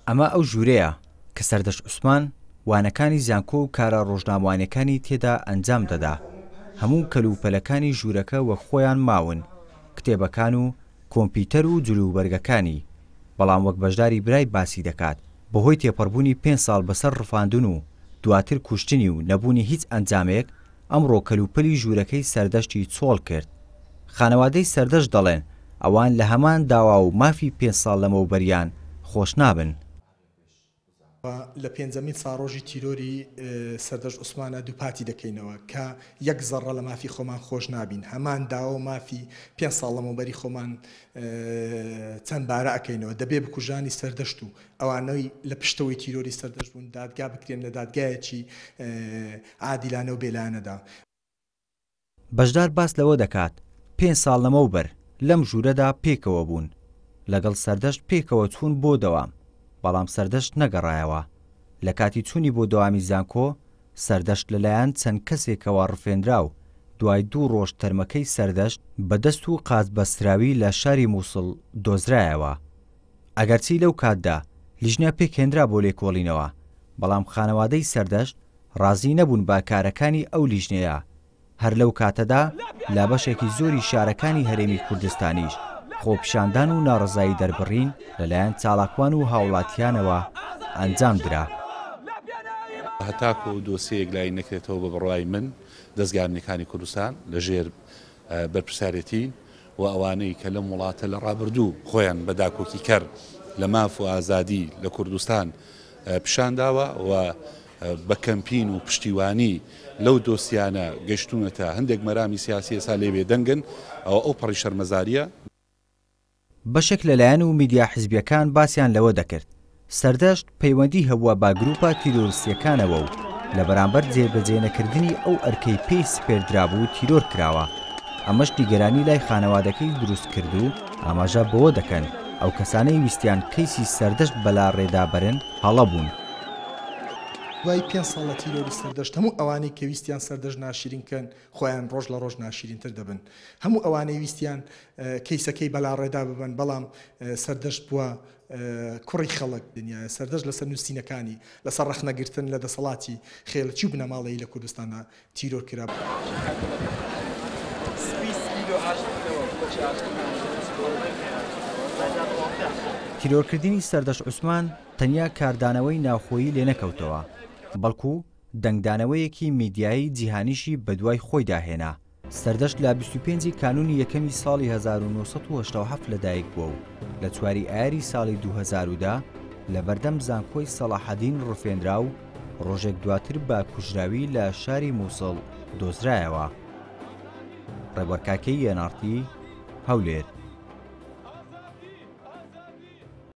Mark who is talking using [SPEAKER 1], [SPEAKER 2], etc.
[SPEAKER 1] ئەمە ئەو ژوورەیە کە سەردەشت عوسمان وانەکانی زانکۆ و کارە ڕۆژنامەوانیەکانی تێدا ئەنجام دەدا. هەموو کەلوپەلەکانی ژوورەکە وەک خۆیان ماون، کتێبەکان و کۆمپیوتەر و جلوبەرگەکانی. بەڵام وەک بەشداری برای باسی دەکات بەهۆی تێپەڕبوونی 5 ساڵ بەسەر ڕفاندن و دواتر کوشتنی و نەبوونی هیچ ئەنجامێک، ئەمڕۆ کەلوپەلی ژوورەکەی سەردەشتی چۆڵ کرد. خانەوادەی سەردەشت دەڵێن ئەوان لە هەمان داوا و مافی 5 ساڵ لەمەوبەریان خۆش نابن.
[SPEAKER 2] لە پێنجەمین ساڕۆژی تیرۆری سەردەشت عوسمانە دووپاتی دەکەینەوە کە یەک زەڕە لە مافی خۆمان خۆش نابین. هەمان داوا و مافی 5 ساڵ لەمەوبەری خۆمان چەند بارە ئەەکەینەوە. دەبێ بکوژانی سەردەشت و ئەوانەی لە پشتەوەی تیرۆری سەردەشت بوون دادگا بکرێن لە دادگایەکی عادیلانە و بێلانەدا.
[SPEAKER 1] بەشدار باس لەوە دەکات 5 ساڵ لەمەوبەر لەم ژوورەدا پێکەوە بوون، لەگەڵ سەردەشت پێکەوە چوون بۆ دەوام، بەڵام سەردەشت نەگەڕایەوە. لە کاتی چوونی بۆ دەوامی زانکۆ، سەردەشت لەلایەن چەند کەسێکەوە ڕفێنرا و دوای 2 ڕۆژ تەرمەکەی سەردەشت بەدەست و قازبەستراوی لە شاری مووسڵ دۆزرایەوە. ئەگەرچی لەو کاتدا لیژنە پێکهێنرا بۆ لێکۆڵینەوە، بەڵام خانەوادەی سەردەشت ڕازی نەبوون با کارەکانی ئەو لیژنەیە. هەر لەو کاتەدا لا بەشێکی زۆری شارەکانی هەرێمی کوردستانیش خۆپیشاندان و ناڕزایی دەربڕین لەلایەن چالاکوان و هاوڵاتیانەوە ئەنجام درا.
[SPEAKER 3] هەتاکو و دۆسیەک لای نەکرێتەوە بە بڕوای من دەستگامیەکانی کوردستان لەژێر بەرپرسارەتی و ئەوانەی کە لەم وڵاتە لە ڕابردوو خۆیان بە داکۆکی کەر لە ماف و ئازادی لە کوردستان پیشانداوە و بە کەمپین و پشتیوانی لەو دۆسیانە گەشتونەتە هەندێک مەرامی سیاسی ئێستا لێوێ دەنگن ئەو پەڕی شەرمەزاریە.
[SPEAKER 1] بەشێک لەلایەن و میدیا حیزبیەکان باسییان لەوە دەکرد سەردەشت پەیوەندی هەبووە با گروپە تیرۆریستیەکانەوە و لە بەرامبەر جێبەجێ نەکردنی ئەو ئەرکەی پێی سپێردرابوو تیرۆر کراوە. ئەمەش نیگەرانی لای خانەوادەکەی دروست کرد و ئاماژە بەوە دەکەن ئەو کەسانەی ویستیان کەیسی سەردەشت بەلا ڕێدابەرن هەڵە بوون.
[SPEAKER 2] دوای 5 ساڵ لە تیرۆری سەردەشت هەموو ئەوانەی کە ویستیان سەردەشت ناشرینکەن خۆیان ڕۆژ لە ڕۆژ ناشرینتر دەبن. هەموو ئەوانەی ویستیان کەیسەکەی بەلا ڕێدا ببن، بەڵام سەردەشت بووە کوڕی خەڵک دنیاە. سەردەشت لەسەر نووسینەکانی لەسەر ڕەخنەگرتن لە دەسەڵاتی خێڵکی و بنەماڵەیی لە کوردستاندا تیرۆر کرا.
[SPEAKER 1] تیرۆرکردنی سەردەشت عوسمان تەنیا کاردانەوەی ناوخۆیی لێ نەکەوتەوە، بەڵکو دەنگدانەوەیەکی میدیایی جیهانیشی بەدوای خۆی داهێنا. سەردەشت لە 25 کانونی یەکەمی ساڵی 1970 لەدایک بووە و لە 4 ئایاری ساڵی 2010 لە بەردەم زانکۆی سەلاحەدین ڕفێنرا و ڕۆژێک دواتر بە کوژراوی لە شاری مووسڵ دۆزرایەوە. ڕێبەرکاکەی NRT هەولێر.